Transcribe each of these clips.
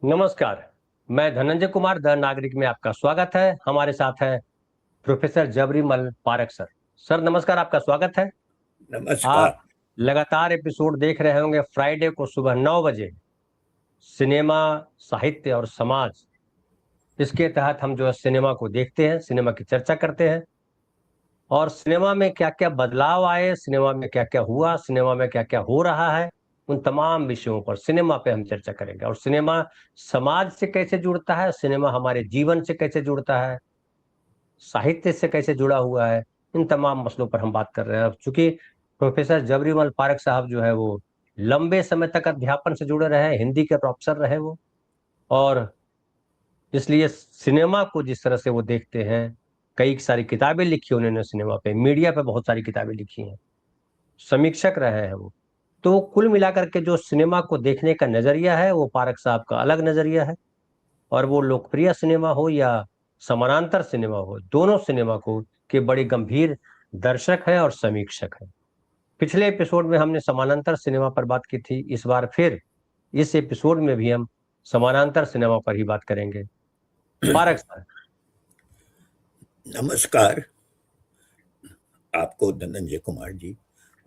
नमस्कार। मैं धनंजय कुमार द नागरिक में आपका स्वागत है। हमारे साथ है प्रोफेसर जबरीमल पारक सर। सर नमस्कार, आपका स्वागत है। नमस्कार। आप लगातार एपिसोड देख रहे होंगे फ्राइडे को सुबह 9 बजे, सिनेमा, साहित्य और समाज। इसके तहत हम जो है सिनेमा को देखते हैं, सिनेमा की चर्चा करते हैं और सिनेमा में क्या क्या बदलाव आए, सिनेमा में क्या क्या हुआ, सिनेमा में क्या क्या हो रहा है, उन तमाम विषयों पर सिनेमा पे हम चर्चा करेंगे। और सिनेमा समाज से कैसे जुड़ता है, सिनेमा हमारे जीवन से कैसे जुड़ता है, साहित्य से कैसे जुड़ा हुआ है, इन तमाम मसलों पर हम बात कर रहे हैं। चूंकि प्रोफेसर जबरीमल पारक साहब जो है वो लंबे समय तक अध्यापन से जुड़े रहे, हिंदी के प्रोफेसर रहे वो, और इसलिए सिनेमा को जिस तरह से वो देखते हैं, कई सारी किताबें लिखी उन्होंने सिनेमा पे, मीडिया पे बहुत सारी किताबें लिखी हैं, समीक्षक रहे हैं वो। तो कुल मिलाकर के जो सिनेमा को देखने का नजरिया है वो पारक साहब का अलग नजरिया है। और वो लोकप्रिय सिनेमा हो या समानांतर सिनेमा हो, दोनों सिनेमा को के बड़े गंभीर दर्शक हैं और समीक्षक हैं। पिछले एपिसोड में हमने समानांतर सिनेमा पर बात की थी, इस बार फिर इस एपिसोड में भी हम समानांतर सिनेमा पर ही बात करेंगे। पारक साहब। नमस्कार आपको धनंजय कुमार जी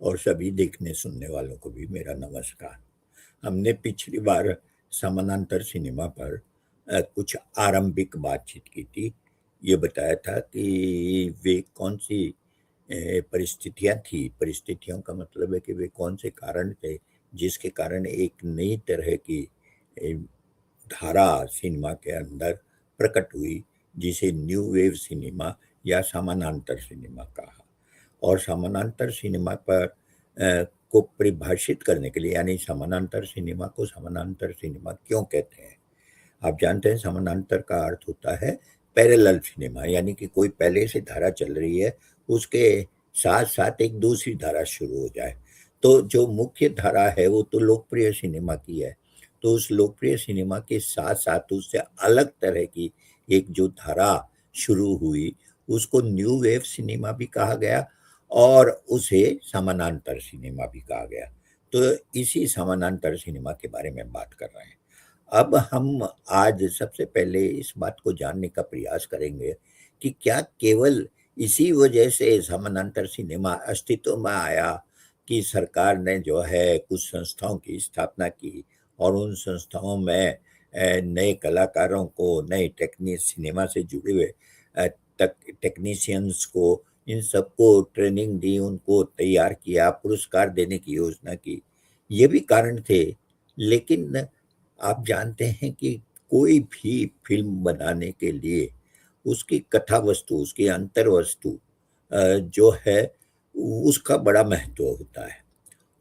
और सभी देखने सुनने वालों को भी मेरा नमस्कार। हमने पिछली बार समानांतर सिनेमा पर कुछ आरंभिक बातचीत की थी। ये बताया था कि वे कौन सी परिस्थितियां थी। परिस्थितियों का मतलब है कि वे कौन से कारण थे जिसके कारण एक नई तरह की ए, धारा सिनेमा के अंदर प्रकट हुई, जिसे न्यू वेव सिनेमा या समानांतर सिनेमा कहा। और समानांतर सिनेमा पर को परिभाषित करने के लिए, यानी समानांतर सिनेमा को समानांतर सिनेमा क्यों कहते हैं। आप जानते हैं समानांतर का अर्थ होता है पैरेलल सिनेमा, यानी कि कोई पहले से धारा चल रही है, उसके साथ साथ एक दूसरी धारा शुरू हो जाए। तो जो मुख्य धारा है वो तो लोकप्रिय सिनेमा की है, तो उस लोकप्रिय सिनेमा के साथ साथ उससे अलग तरह की एक जो धारा शुरू हुई उसको न्यू वेव सिनेमा भी कहा गया और उसे समानांतर सिनेमा भी कहा गया। तो इसी समानांतर सिनेमा के बारे में बात कर रहे हैं। अब हम आज सबसे पहले इस बात को जानने का प्रयास करेंगे कि क्या केवल इसी वजह से समानांतर सिनेमा अस्तित्व में आया कि सरकार ने जो है कुछ संस्थाओं की स्थापना की और उन संस्थाओं में नए कलाकारों को, नए सिनेमा से जुड़े हुए टेक्नीशियंस को, इन सबको ट्रेनिंग दी, उनको तैयार किया, पुरस्कार देने की योजना की, ये भी कारण थे। लेकिन आप जानते हैं कि कोई भी फिल्म बनाने के लिए उसकी कथा वस्तु, उसकी अंतर वस्तु जो है उसका बड़ा महत्व होता है।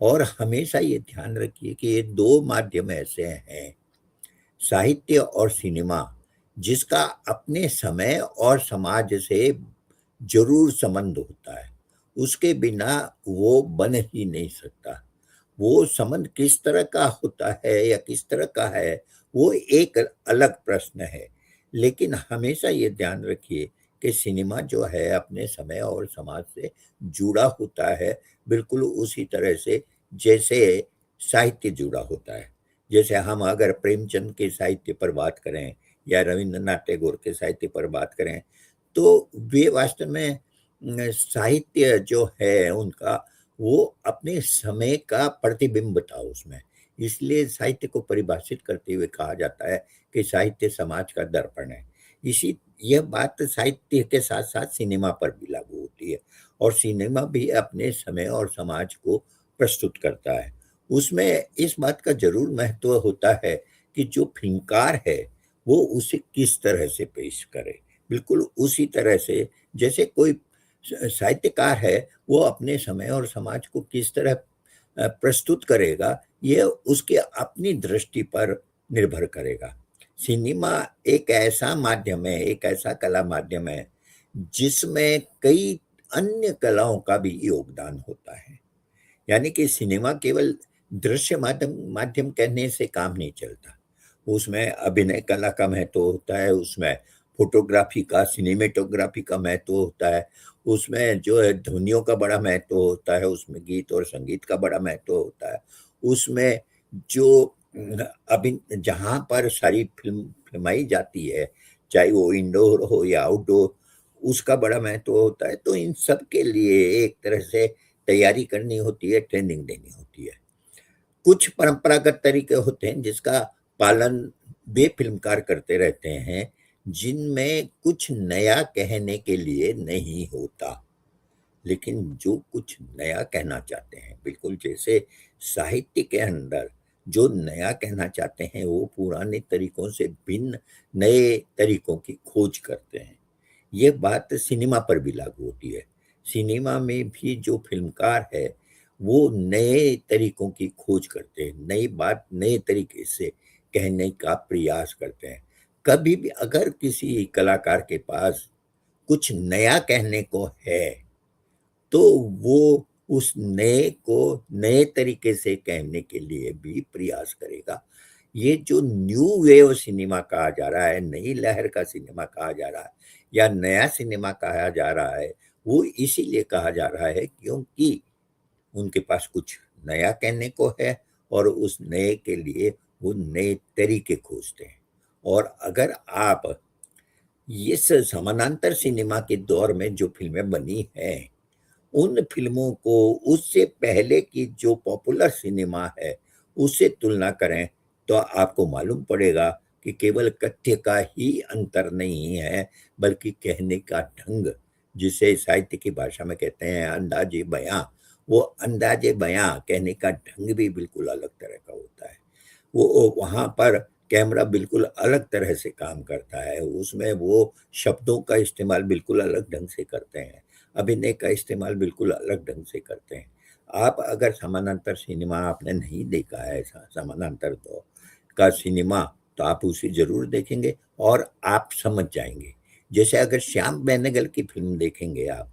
और हमेशा ये ध्यान रखिए कि ये दो माध्यम ऐसे हैं, साहित्य और सिनेमा, जिसका अपने समय और समाज से जरूर संबंध होता है। उसके बिना वो बन ही नहीं सकता। वो संबंध किस तरह का होता है या किस तरह का है, वो एक अलग प्रश्न है। लेकिन हमेशा ये ध्यान रखिए कि सिनेमा जो है अपने समय और समाज से जुड़ा होता है, बिल्कुल उसी तरह से जैसे साहित्य जुड़ा होता है। जैसे हम अगर प्रेमचंद के साहित्य पर बात करें या रविंद्रनाथ टैगोर के साहित्य पर बात करें, तो वे वास्तव में साहित्य जो है उनका, वो अपने समय का प्रतिबिंब था उसमें। इसलिए साहित्य को परिभाषित करते हुए कहा जाता है कि साहित्य समाज का दर्पण है। इसी यह बात साहित्य के साथ साथ सिनेमा पर भी लागू होती है, और सिनेमा भी अपने समय और समाज को प्रस्तुत करता है। उसमें इस बात का जरूर महत्व होता है कि जो फिल्मकार है वो उसे किस तरह से पेश करे, बिल्कुल उसी तरह से जैसे कोई साहित्यकार है वो अपने समय और समाज को किस तरह प्रस्तुत करेगा, ये उसके अपनी दृष्टि पर निर्भर करेगा। सिनेमा एक ऐसा माध्यम है, एक ऐसा कला माध्यम है जिसमें कई अन्य कलाओं का भी योगदान होता है। यानी कि सिनेमा केवल दृश्य माध्यम माध्यम कहने से काम नहीं चलता। उसमें अभिनय कला का महत्व होता है, उसमें फोटोग्राफी का, सिनेमेटोग्राफी का महत्व होता है, उसमें जो है ध्वनियों का बड़ा महत्व होता है, उसमें गीत और संगीत का बड़ा महत्व होता है, उसमें जो अभी जहां पर सारी फिल्माई जाती है, चाहे वो इंडोर हो या आउटडोर, उसका बड़ा महत्व होता है। तो इन सब के लिए एक तरह से तैयारी करनी होती है, ट्रेनिंग देनी होती है। कुछ परंपरागत तरीके होते हैं जिसका पालन वे फिल्मकार करते रहते हैं, जिनमें कुछ नया कहने के लिए नहीं होता, लेकिन जो कुछ नया कहना चाहते हैं, बिल्कुल जैसे साहित्य के अंदर जो नया कहना चाहते हैं, वो पुराने तरीकों से भिन्न नए तरीकों की खोज करते हैं। ये बात सिनेमा पर भी लागू होती है। सिनेमा में भी जो फिल्मकार है, वो नए तरीकों की खोज करते हैं, नई बात नए तरीके से कहने का प्रयास करते हैं। कभी भी अगर किसी कलाकार के पास कुछ नया कहने को है, तो वो उस नए को नए तरीके से कहने के लिए भी प्रयास करेगा। ये जो न्यू वेव सिनेमा कहा जा रहा है, नई लहर का सिनेमा कहा जा रहा है या नया सिनेमा कहा जा रहा है, वो इसीलिए कहा जा रहा है क्योंकि उनके पास कुछ नया कहने को है और उस नए के लिए वो नए तरीके खोजते हैं। और अगर आप इस समानांतर सिनेमा के दौर में जो फिल्में बनी हैं, उन फ़िल्मों को उससे पहले की जो पॉपुलर सिनेमा है, उससे तुलना करें, तो आपको मालूम पड़ेगा कि केवल कथ्य का ही अंतर नहीं है, बल्कि कहने का ढंग, जिसे साहित्य की भाषा में कहते हैं अंदाज़े बयाँ, वो अंदाज़े बयाँ कहने का ढंग भी बिल्कुल अलग तरह का होता है। वो वहाँ पर कैमरा बिल्कुल अलग तरह से काम करता है, उसमें वो शब्दों का इस्तेमाल बिल्कुल अलग ढंग से करते हैं, अभिनय का इस्तेमाल बिल्कुल अलग ढंग से करते हैं। आप अगर समानांतर सिनेमा आपने नहीं देखा है, समानांतर दौर का सिनेमा, तो आप उसे ज़रूर देखेंगे और आप समझ जाएँगे। जैसे अगर श्याम बेनेगल की फ़िल्म देखेंगे आप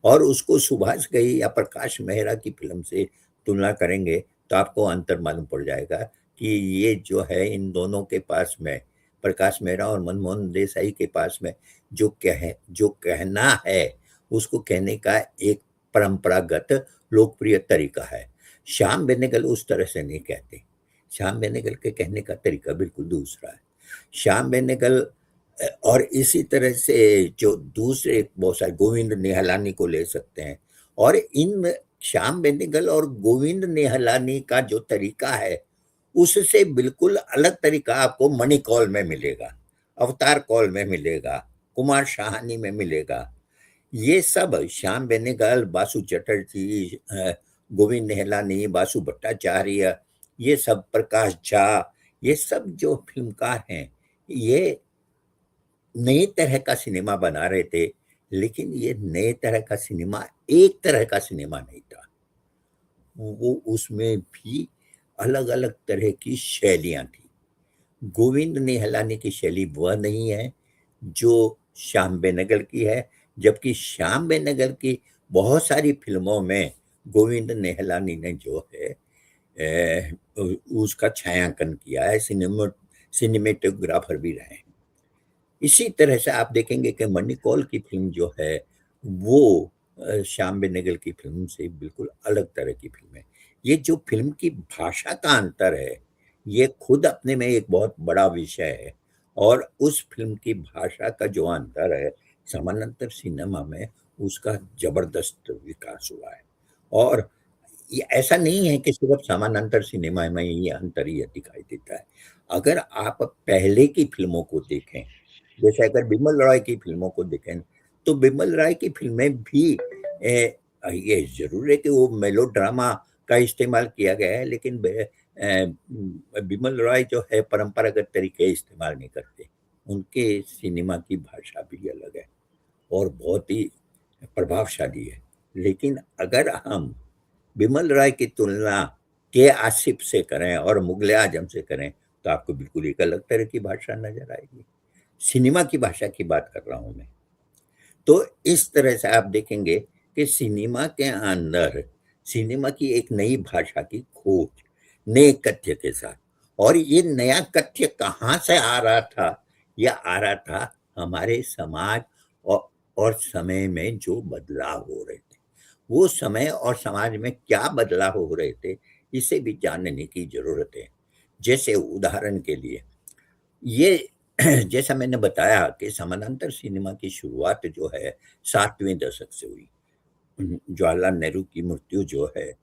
और उसको सुभाष घई या प्रकाश मेहरा की फ़िल्म से तुलना करेंगे, तो आपको अंतर मालूम पड़ जाएगा कि ये जो है इन दोनों के पास में, प्रकाश मेहरा और मनमोहन देसाई के पास में जो कहना है, उसको कहने का एक परंपरागत लोकप्रिय तरीका है। श्याम बेनेगल उस तरह से नहीं कहते। श्याम बेनेगल के कहने का तरीका बिल्कुल दूसरा है। श्याम बेनेगल और इसी तरह से जो दूसरे बहुत सारे गोविंद निहलानी को ले सकते हैं, और इन श्याम बेनेगल और गोविंद निहलानी का जो तरीका है, उससे बिल्कुल अलग तरीका आपको मणि कौल में मिलेगा, अवतार कौल में मिलेगा, कुमार साहनी में मिलेगा। ये सब श्याम बेनेगल, बासु चटर्जी, गोविंद निहलानी, बासु भट्टाचार्य, ये सब प्रकाश झा, ये सब जो फिल्मकार हैं, ये नए तरह का सिनेमा बना रहे थे, लेकिन ये नए तरह का सिनेमा एक तरह का सिनेमा नहीं था। वो उसमें भी अलग-अलग तरह की शैलियाँ थी। गोविंद निहलानी की शैली वह नहीं है, जो श्याम बेनेगल की है, जबकि श्याम बेनेगल की बहुत सारी फ़िल्मों में गोविंद निहलानी ने जो है उसका छायांकन किया है, सिनेमेटोग्राफर भी रहे हैं। इसी तरह से आप देखेंगे कि मणि कौल की फ़िल्म जो है, वो श्याम बेनेगल की फ़िल्म से बिल्कुल अलग तरह की फ़िल्म है। ये जो फ़िल्म की भाषा का अंतर है, ये खुद अपने में एक बहुत बड़ा विषय है, और उस फ़िल्म की भाषा का जो अंतर है, समानांतर सिनेमा में उसका ज़बरदस्त विकास हुआ है। और ये ऐसा नहीं है कि सिर्फ़ समानांतर सिनेमा में ये अंतर ही दिखाई देता है। अगर आप पहले की फ़िल्मों को देखें, जैसे अगर बिमल रॉय की फ़िल्मों को देखें, तो बिमल रॉय की फ़िल्में भी ये ज़रूर है कि वो मेलोड्रामा का इस्तेमाल किया गया है, लेकिन बिमल रॉय जो है परंपरागत तरीके इस्तेमाल नहीं करते। उनके सिनेमा की भाषा भी अलग है और बहुत ही प्रभावशाली है। लेकिन अगर हम बिमल रॉय की तुलना के आसिफ से करें और मुगले आजम से करें, तो आपको बिल्कुल एक अलग तरह की भाषा नज़र आएगी। सिनेमा की भाषा की बात कर रहा हूँ मैं। तो इस तरह से आप देखेंगे कि सिनेमा के अंदर सिनेमा की एक नई भाषा की खोज, नए कथ्य के साथ, और ये नया कथ्य कहाँ से आ रहा था? ये आ रहा था हमारे समाज और समय में जो बदलाव हो रहे थे। वो समय और समाज में क्या बदलाव हो रहे थे, इसे भी जानने की ज़रूरत है। जैसे उदाहरण के लिए ये जैसा मैंने बताया कि समानांतर सिनेमा की शुरुआत जो है 7वें दशक से हुई। जवाहरलाल नेहरू की मृत्यु जो है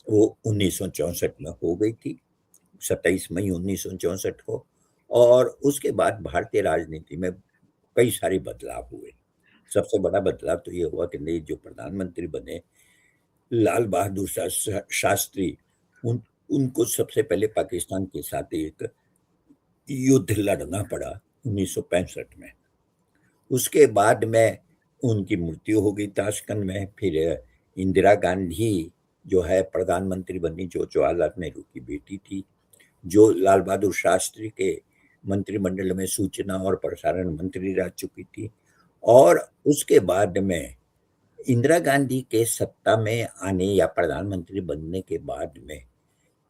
वो 1964 में हो गई थी, 27 मई 1964 को। और उसके बाद भारतीय राजनीति में कई सारे बदलाव हुए। सबसे बड़ा बदलाव तो ये हुआ कि नए जो प्रधानमंत्री बने लाल बहादुर शास्त्री, उनको सबसे पहले पाकिस्तान के साथ एक युद्ध लड़ना पड़ा 1965 में। उसके बाद में उनकी मृत्यु हो गई ताशकंद में। फिर इंदिरा गांधी जो है प्रधानमंत्री बनी, जो जवाहरलाल नेहरू की बेटी थी, जो लाल बहादुर शास्त्री के मंत्रिमंडल में सूचना और प्रसारण मंत्री रह चुकी थी। और उसके बाद में इंदिरा गांधी के सत्ता में आने या प्रधानमंत्री बनने के बाद में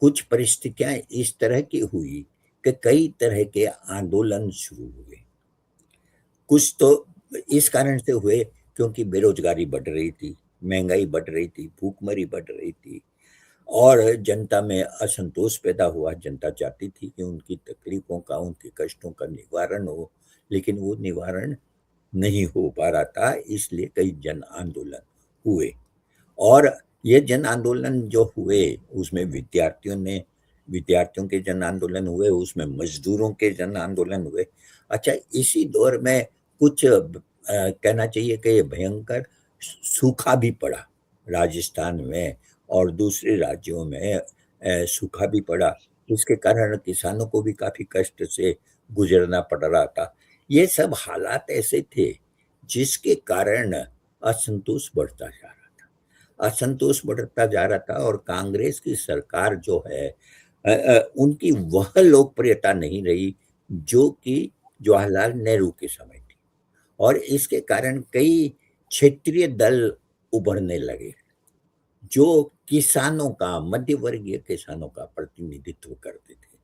कुछ परिस्थितियां इस तरह की हुई कि कई तरह के आंदोलन शुरू हुए। कुछ तो इस कारण से हुए क्योंकि बेरोजगारी बढ़ रही थी, महंगाई बढ़ रही थी, भूखमरी बढ़ रही थी और जनता में असंतोष पैदा हुआ। जनता चाहती थी कि उनकी तकलीफों का, उनके कष्टों का निवारण हो, लेकिन वो निवारण नहीं हो पा रहा था, इसलिए कई जन आंदोलन हुए। और ये जन आंदोलन जो हुए उसमें विद्यार्थियों के जन आंदोलन हुए, उसमें मजदूरों के जन आंदोलन हुए। अच्छा, इसी दौर में कुछ कहना चाहिए कि ये भयंकर सूखा भी पड़ा राजस्थान में और दूसरे राज्यों में सूखा भी पड़ा। इसके कारण किसानों को भी काफी कष्ट से गुजरना पड़ रहा था। ये सब हालात ऐसे थे जिसके कारण असंतोष बढ़ता जा रहा था, असंतोष बढ़ता जा रहा था। और कांग्रेस की सरकार जो है उनकी वह लोकप्रियता नहीं रही जो कि जवाहरलाल नेहरू के समय थी। और इसके कारण कई क्षेत्रीय दल उभरने लगे जो किसानों का, मध्य वर्गीय किसानों का प्रतिनिधित्व करते थे।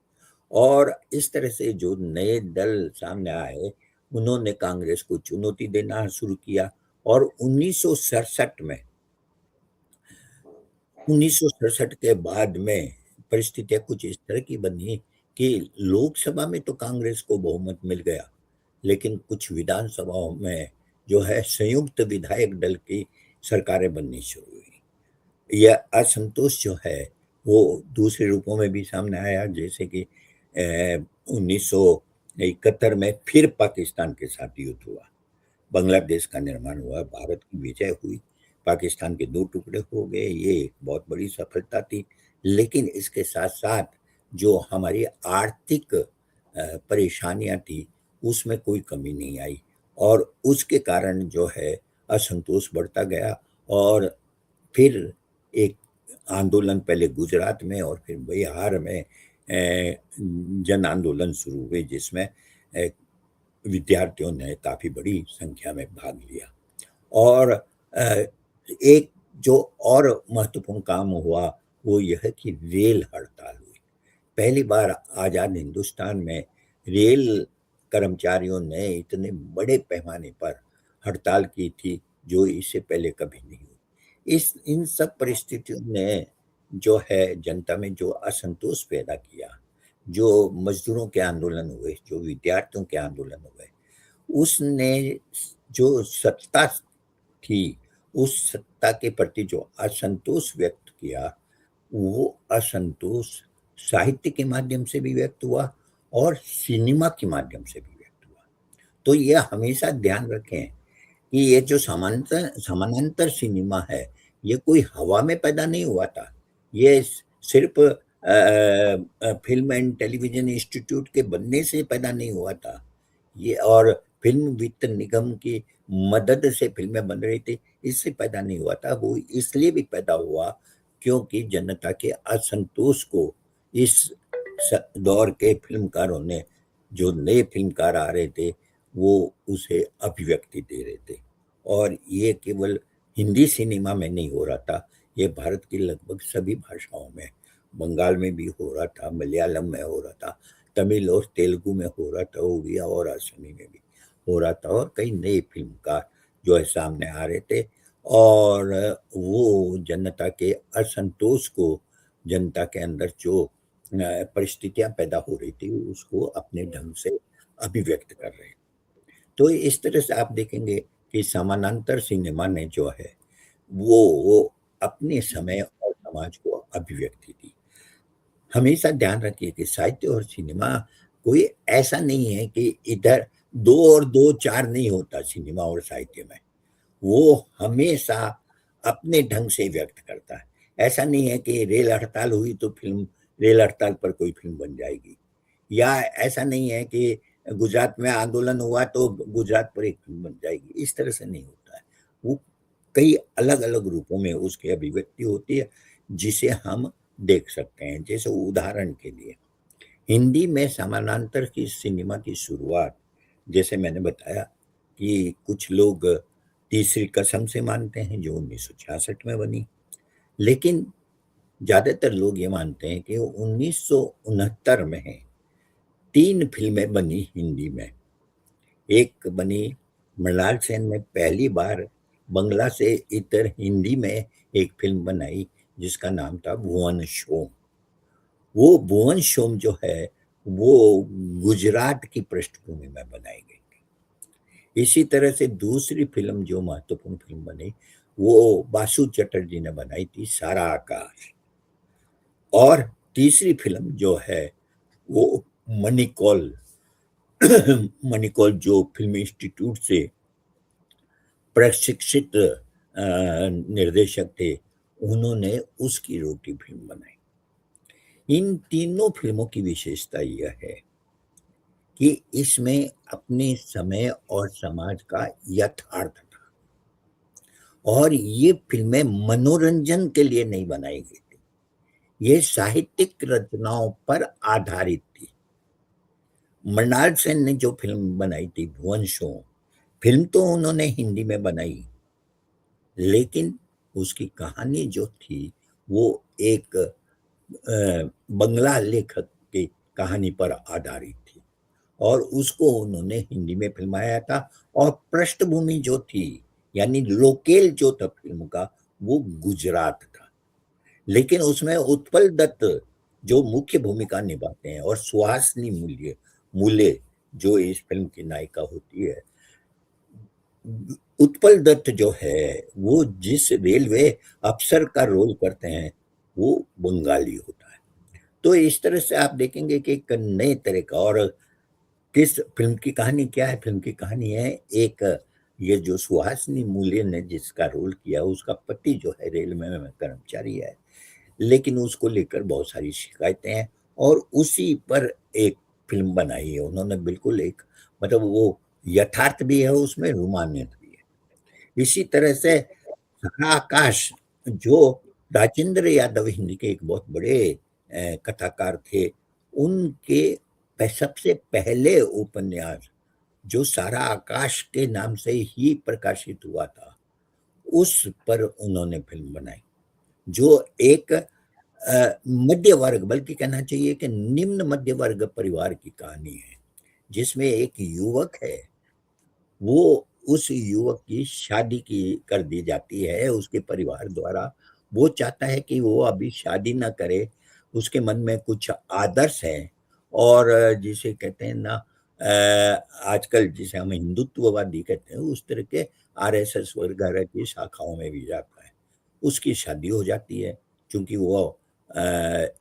और इस तरह से जो नए दल सामने आए उन्होंने कांग्रेस को चुनौती देना शुरू किया। और 1967 के बाद में परिस्थितियां कुछ इस तरह की बनी कि लोकसभा में तो कांग्रेस को बहुमत मिल गया, लेकिन कुछ विधानसभाओं में जो है संयुक्त विधायक दल की सरकारें बननी शुरू हुई। यह असंतोष जो है वो दूसरे रूपों में भी सामने आया, जैसे कि 1971 में फिर पाकिस्तान के साथ युद्ध हुआ, बांग्लादेश का निर्माण हुआ, भारत की विजय हुई, पाकिस्तान के 2 टुकड़े हो गए। ये एक बहुत बड़ी सफलता थी। लेकिन इसके साथ-साथ जो हमारी आर्थिक परेशानियाँ थी, उसमें कोई कमी नहीं आई और उसके कारण जो है असंतोष बढ़ता गया। और फिर एक आंदोलन पहले गुजरात में और फिर बिहार में जन आंदोलन शुरू हुए, जिसमें विद्यार्थियों ने काफ़ी बड़ी संख्या में भाग लिया। और एक जो और महत्वपूर्ण काम हुआ वो यह है कि रेल हड़ताल हुई। पहली बार आज़ाद हिंदुस्तान में रेल कर्मचारियों ने इतने बड़े पैमाने पर हड़ताल की थी जो इससे पहले कभी नहीं हुई। इन सब परिस्थितियों ने जो है जनता में जो असंतोष पैदा किया, जो मजदूरों के आंदोलन हुए, जो विद्यार्थियों के आंदोलन हुए, उसने जो सत्ता थी, उस सत्ता के प्रति जो असंतोष व्यक्त किया, वो असंतोष साहित्य के माध्यम से भी व्यक्त हुआ और सिनेमा के माध्यम से भी व्यक्त हुआ। तो ये हमेशा ध्यान रखें कि ये जो समानांतर सिनेमा है, ये कोई हवा में पैदा नहीं हुआ था। ये सिर्फ फिल्म एंड टेलीविजन इंस्टीट्यूट के बनने से पैदा नहीं हुआ था। ये और फिल्म वित्त निगम की मदद से फिल्में बन रही थी, इससे पैदा नहीं हुआ था। वो इसलिए भी पैदा हुआ क्योंकि जनता के असंतोष को इस दौर के फिल्मकारों ने, जो नए फिल्मकार आ रहे थे, वो उसे अभिव्यक्ति दे रहे थे। और ये केवल हिंदी सिनेमा में नहीं हो रहा था, ये भारत की लगभग सभी भाषाओं में, बंगाल में भी हो रहा था, मलयालम में हो रहा था, तमिल और तेलुगु में हो रहा था, उड़िया और असमी में भी हो रहा था। और कई नए फिल्मकार जो है सामने आ रहे थे और वो जनता के असंतोष को, जनता के अंदर जो परिस्थितियां पैदा हो रही थी, उसको अपने ढंग से अभिव्यक्त कर रहे हैं। तो इस तरह से आप देखेंगे कि समानांतर सिनेमा ने जो है वो अपने समय और समाज को अभिव्यक्ति दी। हमेशा ध्यान रखिए कि साहित्य और सिनेमा कोई ऐसा नहीं है कि इधर दो और दो चार नहीं होता सिनेमा और साहित्य में। वो हमेशा अपने ढंग से व्यक्त करता है। ऐसा नहीं है कि रेल हड़ताल हुई तो फिल्म रेल हड़ताल पर कोई फिल्म बन जाएगी, या ऐसा नहीं है कि गुजरात में आंदोलन हुआ तो गुजरात पर एक फिल्म बन जाएगी। इस तरह से नहीं होता है। वो कई अलग अलग रूपों में उसकी अभिव्यक्ति होती है, जिसे हम देख सकते हैं। जैसे उदाहरण के लिए हिंदी में समानांतर की सिनेमा की शुरुआत, जैसे मैंने बताया कि कुछ लोग तीसरी कसम से मानते हैं जो 1966 में बनी, लेकिन ज्यादातर लोग ये मानते हैं कि 1969 में तीन फिल्में बनी हिंदी में। एक बनी मृणाल सेन ने पहली बार बंगला से इतर हिंदी में एक फिल्म बनाई जिसका नाम था भुवन शोम। वो भुवन शोम जो है वो गुजरात की पृष्ठभूमि में बनाई गई थी। इसी तरह से दूसरी फिल्म जो महत्वपूर्ण फिल्म बनी वो बासु चटर्जी ने बनाई थी, सारा आकाश। और तीसरी फिल्म जो है वो मणिकौल मणिकौल जो फिल्म इंस्टीट्यूट से प्रशिक्षित निर्देशक थे, उन्होंने उसकी रोटी फिल्म बनाई। इन तीनों फिल्मों की विशेषता यह है कि इसमें अपने समय और समाज का यथार्थ था, और ये फिल्में मनोरंजन के लिए नहीं बनाई गई थी, ये साहित्यिक रचनाओं पर आधारित थी। मृणाल सेन ने जो फिल्म बनाई थी भुवन शोम, फिल्म तो उन्होंने हिंदी में बनाई, लेकिन उसकी कहानी जो थी वो एक बंगला लेखक की कहानी पर आधारित थी, और उसको उन्होंने हिंदी में फिल्माया था। और पृष्ठभूमि जो थी, यानी लोकेल जो था फिल्म का, वो गुजरात था। लेकिन उसमें उत्पल दत्त जो मुख्य भूमिका निभाते हैं, और सुहासिनी मूल्य मूल्य जो इस फिल्म की नायिका होती है, उत्पल दत्त जो है वो जिस रेलवे अफसर का रोल करते हैं वो बंगाली होता है। तो इस तरह से आप देखेंगे कि एक नए तरह का। और किस फिल्म की कहानी क्या है? फिल्म की कहानी है एक, ये जो सुहासिनी मूल्य ने जिसका रोल किया उसका पति जो है रेलवे में कर्मचारी है, लेकिन उसको लेकर बहुत सारी शिकायतें हैं, और उसी पर एक फिल्म बनाई है उन्होंने। बिल्कुल एक, मतलब वो यथार्थ भी है, उसमें रोमानियत भी है। इसी तरह से सखा आकाश जो राजेंद्र यादव हिंदी के एक बहुत बड़े कथाकार थे, उनके सबसे पहले उपन्यास जो सारा आकाश के नाम से ही प्रकाशित हुआ था, उस पर उन्होंने फिल्म बनाई, जो एक मध्य वर्ग, बल्कि कहना चाहिए कि निम्न मध्य वर्ग परिवार की कहानी है, जिसमें एक युवक है, वो उस युवक की शादी की कर दी जाती है उसके परिवार द्वारा। वो चाहता है कि वो अभी शादी ना करे, उसके मन में कुछ आदर्श है, और जिसे कहते हैं ना, आजकल जिसे हम हिंदुत्ववादी कहते हैं, उस तरह के आरएसएस वगैरह की शाखाओं में भी जाता है। उसकी शादी हो जाती है, क्योंकि वो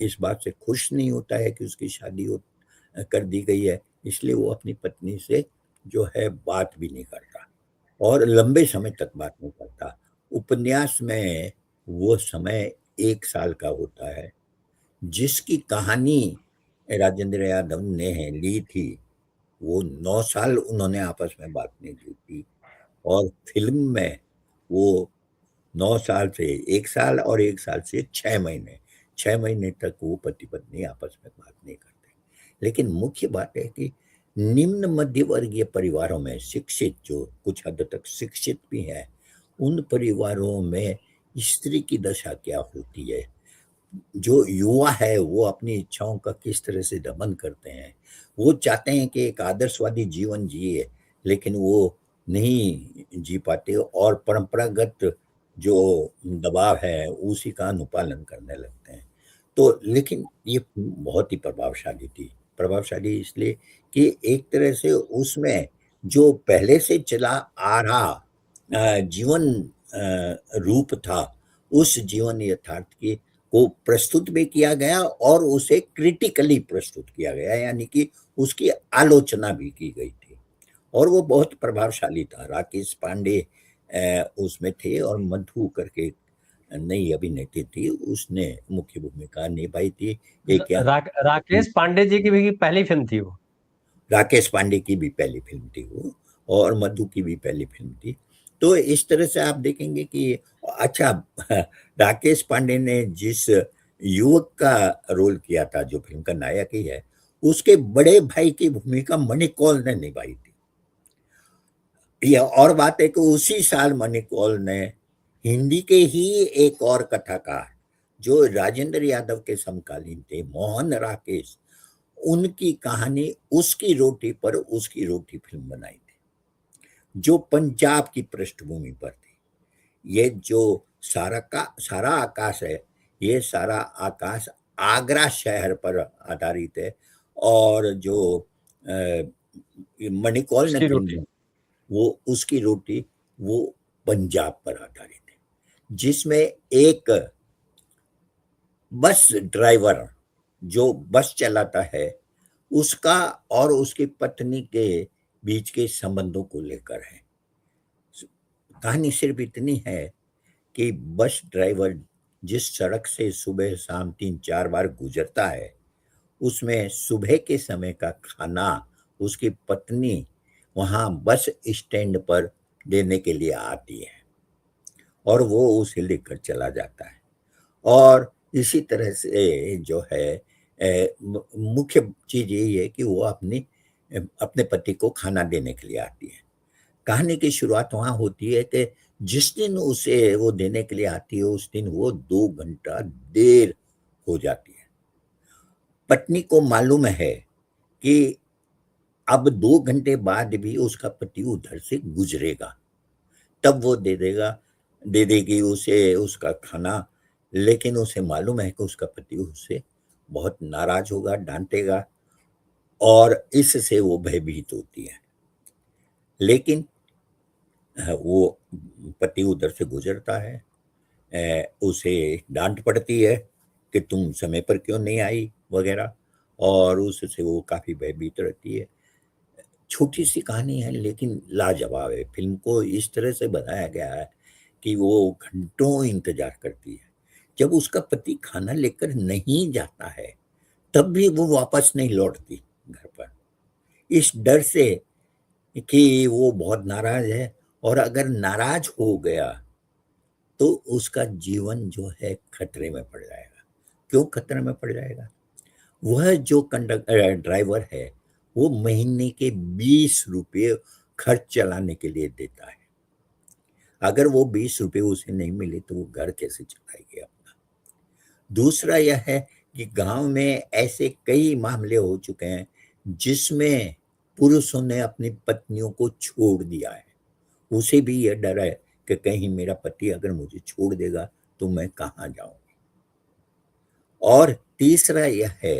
इस बात से खुश नहीं होता है कि उसकी शादी कर दी गई है, इसलिए वो अपनी पत्नी से जो है बात भी नहीं करता, और लंबे समय तक बात नहीं करता। उपन्यास में वो समय 1 साल का होता है। जिसकी कहानी राजेंद्र यादव ने ली थी, वो 9 साल उन्होंने आपस में बात नहीं की थी, और फिल्म में वो 9 साल से 1 साल और 1 साल से 6 महीने, 6 महीने तक वो पति पत्नी आपस में बात नहीं करते। लेकिन मुख्य बात है कि निम्न मध्य वर्गीय परिवारों में शिक्षित, जो कुछ हद तक शिक्षित भी हैं, उन परिवारों में स्त्री की दशा क्या होती है, जो युवा है वो अपनी इच्छाओं का किस तरह से दमन करते हैं। वो चाहते हैं कि एक आदर्शवादी जीवन जिए, लेकिन वो नहीं जी पाते, और परंपरागत जो दबाव है उसी का अनुपालन करने लगते हैं। तो लेकिन ये फ़िल्म बहुत ही प्रभावशाली थी। प्रभावशाली इसलिए कि एक तरह से उसमें जो पहले से चला आ रहा जीवन रूप था, उस जीवन यथार्थ की को प्रस्तुत भी किया गया और उसे क्रिटिकली प्रस्तुत किया गया, यानी कि उसकी आलोचना भी की गई थी और वो बहुत प्रभावशाली था। राकेश पांडे उसमें थे और मधु करके नई अभिनेत्री थी, उसने मुख्य भूमिका निभाई थी। एक यहाँ राकेश पांडे जी की भी पहली फिल्म थी वो। राकेश पांडे की भी पहली फ़िल्म थी वो और मधु की भी पहली फ़िल्म थी। तो इस तरह से आप देखेंगे कि अच्छा राकेश पांडे ने जिस युवक का रोल किया था, जो फ़िल्म का नायक ही है, उसके बड़े भाई की भूमिका मणि कौल ने निभाई थी। ये और बात है कि उसी साल मणि कौल ने हिंदी के ही एक और कथाकार, जो राजेंद्र यादव के समकालीन थे, मोहन राकेश, उनकी कहानी उसकी रोटी पर उसकी रोटी फ़िल्म बनाई थी, जो पंजाब की पृष्ठभूमि पर थी। ये जो सारा आकाश है, ये सारा आकाश आगरा शहर पर आधारित है और जो मणिकौल ने उसकी फ़िल्म रोटी। बनाई, वो उसकी रोटी, वो पंजाब पर आधारित है, जिसमें एक बस ड्राइवर जो बस चलाता है, उसका और उसकी पत्नी के बीच के संबंधों को लेकर है। कहानी सिर्फ इतनी है कि बस ड्राइवर जिस सड़क से सुबह शाम 3-4 बार गुजरता है, उसमें सुबह के समय का खाना उसकी पत्नी वहाँ बस स्टैंड पर देने के लिए आती है और वो उसे लेकर चला जाता है। और इसी तरह से जो है मुख्य चीज़ यही है कि वो अपने पति को खाना देने के लिए आती है। कहानी की शुरुआत वहाँ होती है कि जिस दिन उसे वो देने के लिए आती है, उस दिन वो 2 घंटा देर हो जाती है। पत्नी को मालूम है कि अब 2 घंटे बाद भी उसका पति उधर से गुज़रेगा, तब वो दे देगी उसे उसका खाना, लेकिन उसे मालूम है कि उसका पति उससे बहुत नाराज़ होगा, डाँटेगा और इससे वो भयभीत होती है। लेकिन वो पति उधर से गुज़रता है, उसे डाँट पड़ती है कि तुम समय पर क्यों नहीं आई वग़ैरह और उससे वो काफ़ी भयभीत रहती है। छोटी-सी कहानी है लेकिन लाजवाब है। फ़िल्म को इस तरह से बनाया गया है कि वो घंटों इंतज़ार करती है। जब उसका पति खाना लेकर नहीं जाता है, तब भी वो वापस नहीं लौटती घर पर। इस डर से कि वो बहुत नाराज़ है और अगर नाराज़ हो गया, तो उसका जीवन जो है खतरे में पड़ जाएगा। क्यों खतरे में पड़ जाएगा? वह जो ड्राइवर है, वो महीने के ₹20 खर्च चलाने के लिए देता है। अगर वो ₹20 उसे नहीं मिले तो वो घर कैसे चलाएगी अपना? दूसरा यह है कि गाँव में ऐसे कई मामले हो चुके हैं, जिसमें पुरुषों ने अपनी पत्नियों को छोड़ दिया है। उसे भी ये डर है कि कहीं मेरा पति अगर मुझे छोड़ देगा, तो मैं कहाँ जाऊँ? और तीसरा यह है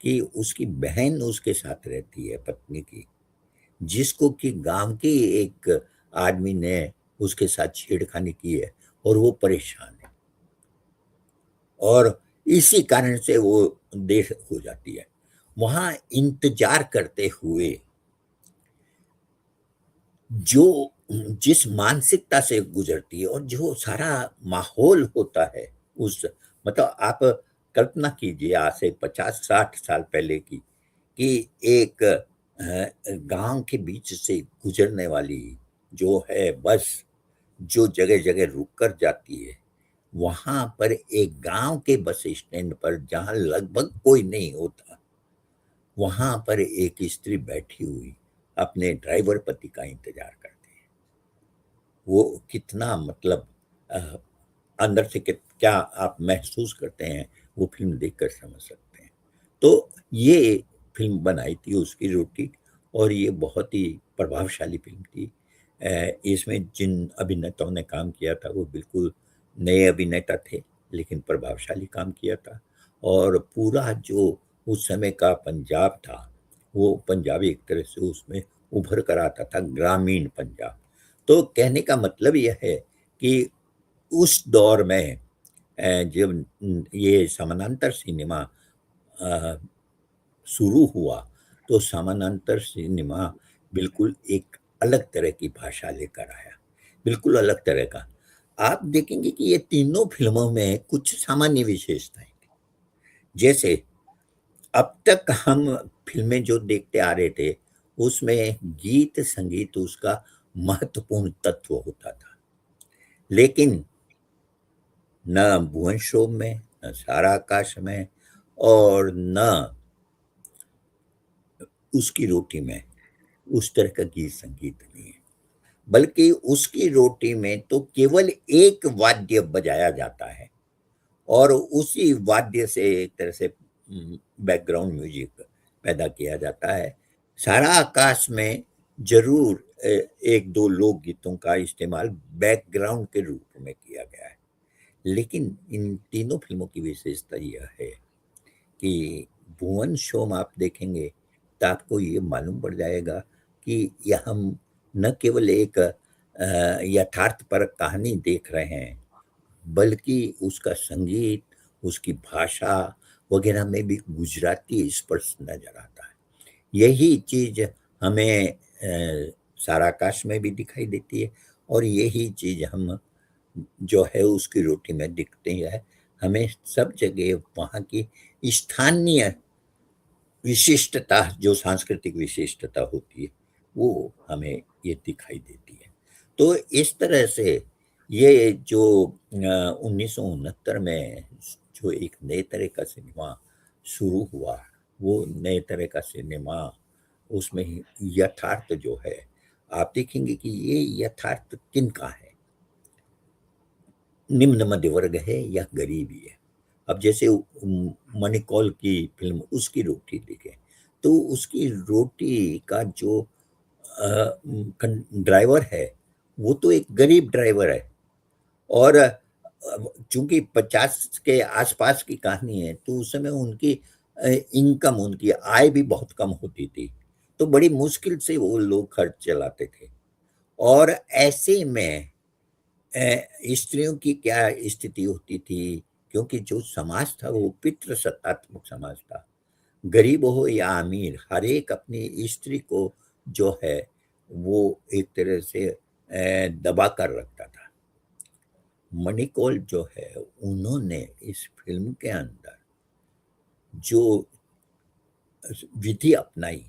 कि उसकी बहन उसके साथ रहती है, पत्नी की, जिसको कि गाँव के एक आदमी ने उसके साथ छेड़खानी की है और वो परेशान है और इसी कारण से वो देर हो जाती है। वहाँ इंतज़ार करते हुए जो जिस मानसिकता से गुज़रती है और जो सारा माहौल होता है उस मतलब आप कल्पना कीजिए आज से 50-60 साल पहले की कि एक गाँव के बीच से गुज़रने वाली जो है बस, जो जगह-जगह रुक कर जाती है, वहाँ पर एक गाँव के बस स्टैंड पर जहाँ लगभग कोई नहीं होता, वहाँ पर एक स्त्री बैठी हुई अपने ड्राइवर पति का इंतज़ार करती है। वो कितना मतलब अ, अंदर से क्या आप महसूस करते हैं, वो फ़िल्म देखकर समझ सकते हैं। तो ये फ़िल्म बनाई थी उसकी रोटी और ये बहुत ही प्रभावशाली फ़िल्म थी। इसमें जिन अभिनेताओं ने काम किया था, वो बिल्कुल नए अभिनेता थे, लेकिन प्रभावशाली काम किया था और पूरा जो उस समय का पंजाब था, वो पंजाब एक तरह से उसमें उभर कर आता था, ग्रामीण पंजाब। तो कहने का मतलब यह है कि उस दौर में जब ये समानांतर सिनेमा शुरू हुआ, तो समानांतर सिनेमा बिल्कुल एक अलग तरह की भाषा लेकर आया, बिल्कुल अलग तरह का। आप देखेंगे कि ये तीनों फिल्मों में कुछ सामान्य विशेषताएं, जैसे अब तक हम फिल्में जो देखते आ रहे थे, उसमें गीत संगीत उसका महत्वपूर्ण तत्व होता था, लेकिन न भुवन शोम में, न सारा आकाश में, और न उसकी रोटी में उस तरह का गीत संगीत नहीं है। बल्कि उसकी रोटी में तो केवल एक वाद्य बजाया जाता है, और उसी वाद्य से एक तरह से बैकग्राउंड म्यूजिक पैदा किया जाता है। सारा आकाश में जरूर एक दो लोक गीतों का इस्तेमाल बैकग्राउंड के रूप में किया गया है, लेकिन इन तीनों फिल्मों की विशेषता यह है कि भुवन शोम आप देखेंगे तो आपको ये मालूम पड़ जाएगा कि यह हम न केवल एक यथार्थपरक कहानी देख रहे हैं, बल्कि उसका संगीत, उसकी भाषा वगैरह में भी गुजराती स्पर्श नजर आता है। यही चीज हमें साराकाश में भी दिखाई देती है, और यही चीज हम जो है उसकी रोटी में दिखती है। हमें सब जगह वहाँ की स्थानीय विशिष्टता, जो सांस्कृतिक विशिष्टता होती है, वो हमें ये दिखाई देती है। तो इस तरह से ये जो 1969 में जो एक नए तरह का सिनेमा शुरू हुआ, वो नए तरह का सिनेमा, उसमें यथार्थ जो है, आप देखेंगे कि ये यथार्थ किनका है, निम्न मध्य वर्ग है या गरीबी है। अब जैसे मणिकौल की फिल्म उसकी रोटी देखें, तो उसकी रोटी का जो ड्राइवर है, वो तो एक गरीब ड्राइवर है, और चूंकि 50 के आसपास की कहानी है, तो उस समय उनकी इनकम, उनकी आय भी बहुत कम होती थी, तो बड़ी मुश्किल से वो लोग खर्च चलाते थे। और ऐसे में स्त्रियों की क्या स्थिति होती थी, क्योंकि जो समाज था वो पितृसत्तात्मक समाज था। गरीब हो या अमीर, हर एक अपनी स्त्री को जो है वो एक तरह से दबा कर रखता था। मणिकौल जो है, उन्होंने इस फिल्म के अंदर जो विधि अपनाई,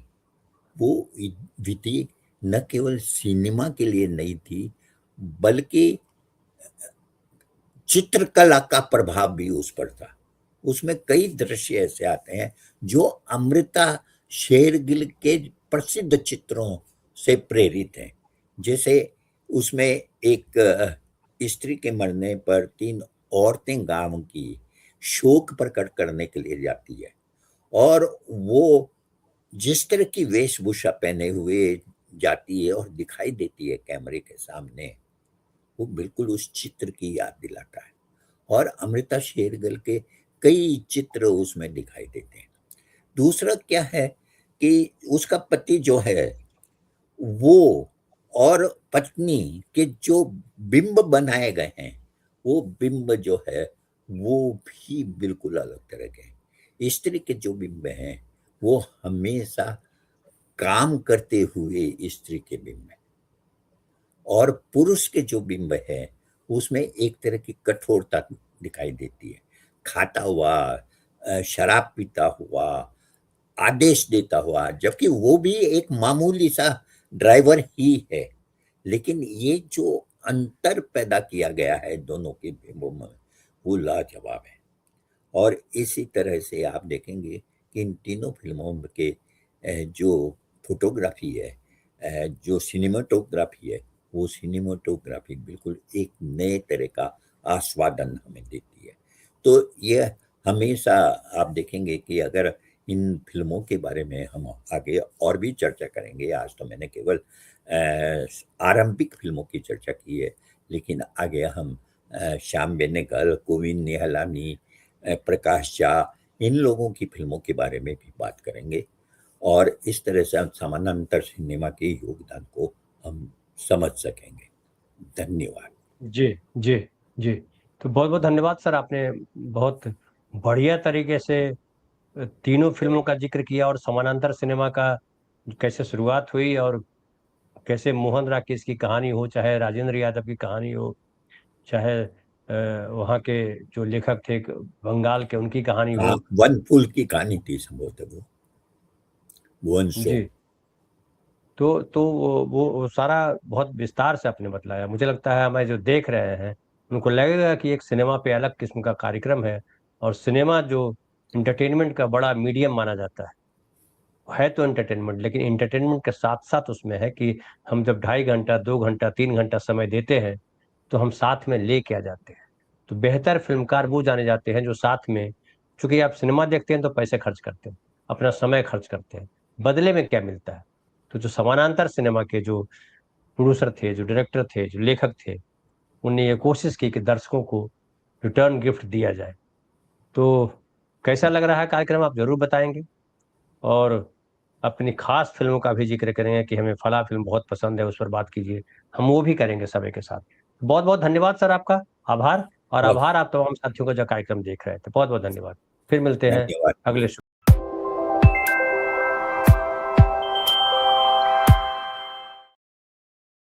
वो विधि न केवल सिनेमा के लिए नहीं थी, बल्कि चित्रकला का प्रभाव भी उस पर था। उसमें कई दृश्य ऐसे आते हैं जो अमृता शेरगिल के प्रसिद्ध चित्रों से प्रेरित हैं। जैसे उसमें एक स्त्री के मरने पर 3 औरतें गांव की शोक प्रकट करने के लिए जाती है, और वो जिस तरह की वेशभूषा पहने हुए जाती है और दिखाई देती है कैमरे के सामने, वो बिल्कुल उस चित्र की याद दिलाता है। और अमृता शेरगिल के कई चित्र उसमें दिखाई देते हैं। दूसरा क्या है कि उसका पति जो है, वो और पत्नी के जो बिंब बनाए गए हैं, वो बिंब जो है वो भी बिल्कुल अलग तरह के हैं। स्त्री के जो बिंब हैं, वो हमेशा काम करते हुए स्त्री के बिंब हैं, और पुरुष के जो बिंब है, उसमें एक तरह की कठोरता दिखाई देती है, खाता हुआ, शराब पीता हुआ, आदेश देता हुआ, जबकि वो भी एक मामूली सा ड्राइवर ही है। लेकिन ये जो अंतर पैदा किया गया है दोनों के बिंबों में, वो लाजवाब है। और इसी तरह से आप देखेंगे कि इन तीनों फिल्मों के जो फोटोग्राफी है, जो सिनेमाटोग्राफी है, वो सिनेमाटोग्राफी बिल्कुल एक नए तरह का आस्वादन हमें देती है। तो यह हमेशा आप देखेंगे कि अगर इन फिल्मों के बारे में हम आगे और भी चर्चा करेंगे, आज तो मैंने केवल आरंभिक फिल्मों की चर्चा की है, लेकिन आगे हम श्याम बेनेगल, गोविंद निहलानी, प्रकाश झा, इन लोगों की फिल्मों के बारे में भी बात करेंगे और इस तरह से हम समानांतर सिनेमा के योगदान को हम समझ सकेंगे। धन्यवाद। जी जी जी। तो बहुत बहुत धन्यवाद सर, आपने बहुत बढ़िया तरीके से तीनों फिल्मों का जिक्र किया और समानांतर सिनेमा का कैसे शुरुआत हुई और कैसे मोहन राकेश की कहानी हो, चाहे राजेंद्र यादव की कहानी हो, चाहे वहाँ के जो लेखक थे बंगाल के, उनकी कहानी हाँ, हो। वन फूल की कहानी थी संभवतः वो, वन शो। जी। तो वो सारा बहुत विस्तार से आपने बतलाया। मुझे लगता है हमें जो देख रहे हैं उनको लगेगा कि एक सिनेमा पे अलग किस्म का कार्यक्रम है, और सिनेमा जो इंटरटेनमेंट का बड़ा मीडियम माना जाता है तो एंटरटेनमेंट, लेकिन एंटरटेनमेंट के साथ साथ उसमें है कि हम जब 2.5 घंटा 2 घंटा 3 घंटा समय देते हैं तो हम साथ में ले क्या जाते हैं। तो बेहतर फिल्मकार वो जाने जाते हैं जो साथ में, चूंकि आप सिनेमा देखते हैं तो पैसे खर्च करते हैं, अपना समय खर्च करते हैं, बदले में क्या मिलता है। तो जो समानांतर सिनेमा के जो प्रोड्यूसर थे, जो डायरेक्टर थे, जो लेखक थे, उनने ये कोशिश की कि दर्शकों को रिटर्न गिफ्ट दिया जाए। तो कैसा लग रहा है कार्यक्रम, आप जरूर बताएंगे, और अपनी खास फिल्मों का भी जिक्र करेंगे कि हमें फला फिल्म बहुत पसंद है, उस पर बात कीजिए। हम वो भी करेंगे समय के साथ। बहुत बहुत धन्यवाद सर आपका। आभार। और बहुत आभार आप तमाम साथियों का जो कार्यक्रम देख रहे थे, बहुत बहुत धन्यवाद। फिर मिलते हैं धन्यवाद। अगले